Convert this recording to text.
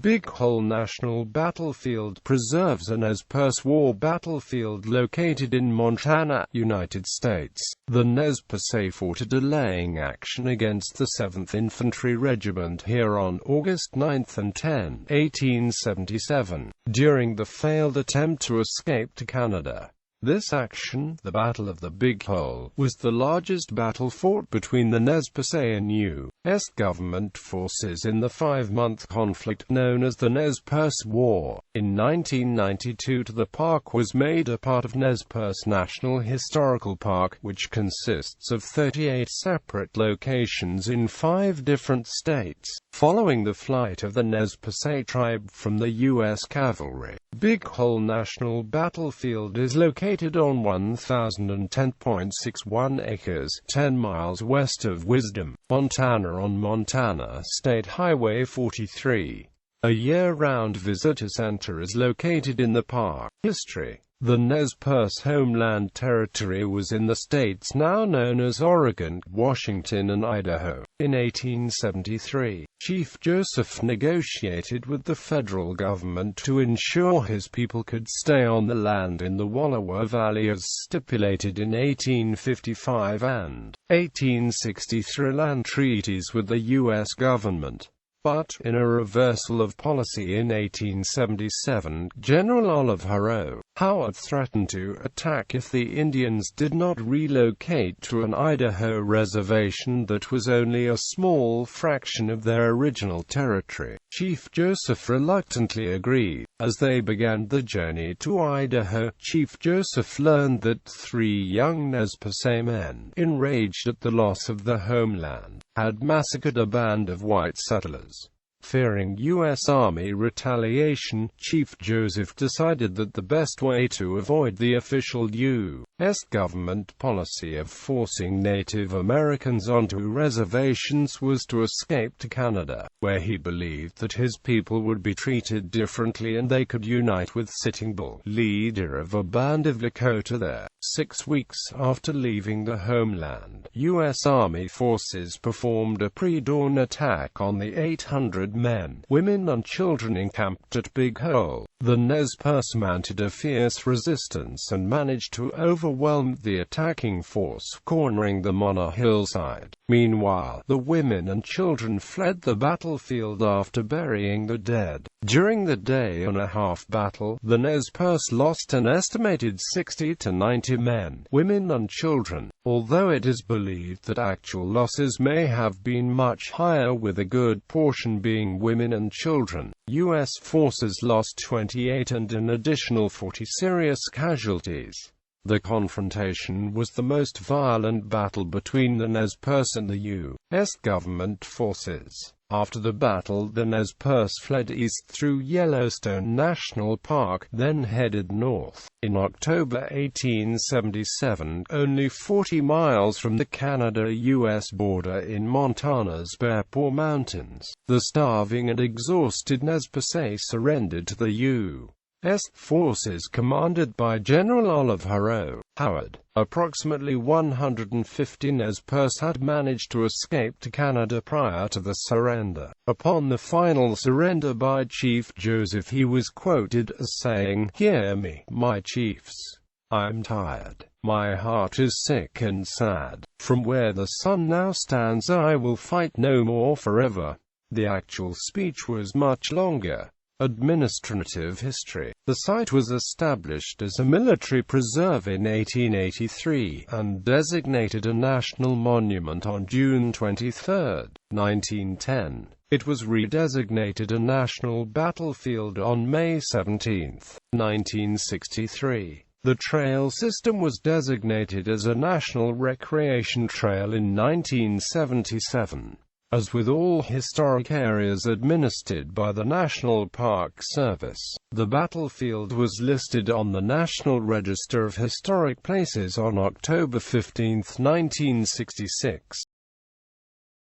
Big Hole National Battlefield preserves a Nez Perce War battlefield located in Montana, United States. The Nez Percé fought a delaying action against the 7th Infantry Regiment here on August 9 and 10, 1877, during the failed attempt to escape to Canada. This action, the Battle of the Big Hole, was the largest battle fought between the Nez Percé and U.S. government forces in the 5-month conflict known as the Nez Perce War. In 1992 the park was made a part of Nez Perce National Historical Park, which consists of 38 separate locations in 5 different states. Following the flight of the Nez Percé tribe from the U.S. cavalry, Big Hole National Battlefield is located on 1,010.61 acres, 10 miles west of Wisdom, Montana on Montana State Highway 43. A year-round visitor center is located in the park. History: the Nez Perce homeland territory was in the states now known as Oregon, Washington and Idaho. In 1873, Chief Joseph negotiated with the federal government to ensure his people could stay on the land in the Wallowa Valley as stipulated in 1855 and 1863 land treaties with the U.S. government. But, in a reversal of policy in 1877, General Olive Howard threatened to attack if the Indians did not relocate to an Idaho reservation that was only a small fraction of their original territory. Chief Joseph reluctantly agreed. As they began the journey to Idaho, Chief Joseph learned that 3 young Nez Percé men, enraged at the loss of the homeland, had massacred a band of white settlers. Fearing U.S. Army retaliation, Chief Joseph decided that the best way to avoid the official U.S. government policy of forcing Native Americans onto reservations was to escape to Canada, where he believed that his people would be treated differently and they could unite with Sitting Bull, leader of a band of Lakota there. 6 weeks after leaving the homeland, U.S. Army forces performed a pre-dawn attack on the 800 men, women and children encamped at Big Hole. The Nez Perce mounted a fierce resistance and managed to overwhelm the attacking force, cornering them on a hillside. Meanwhile, the women and children fled the battlefield after burying the dead. During the day-and-a-half battle, the Nez Perce lost an estimated 60 to 90 men, women and children, although it is believed that actual losses may have been much higher, with a good portion being women and children. U.S. forces lost 28 and an additional 40 serious casualties. The confrontation was the most violent battle between the Nez Perce and the U.S. government forces. After the battle, the Nez Perce fled east through Yellowstone National Park, then headed north. In October 1877, only 40 miles from the Canada-U.S. border in Montana's Bear Paw Mountains, the starving and exhausted Nez Percé surrendered to the U.S. forces commanded by General Olive Howard. Approximately 150 Nez Perce had managed to escape to Canada prior to the surrender. Upon the final surrender by Chief Joseph, he was quoted as saying, "Hear me, my chiefs. I'm tired. My heart is sick and sad. From where the sun now stands I will fight no more forever." The actual speech was much longer. Administrative history: the site was established as a military preserve in 1883, and designated a national monument on June 23, 1910. It was redesignated a national battlefield on May 17, 1963. The trail system was designated as a national recreation trail in 1977. As with all historic areas administered by the National Park Service, the battlefield was listed on the National Register of Historic Places on October 15, 1966.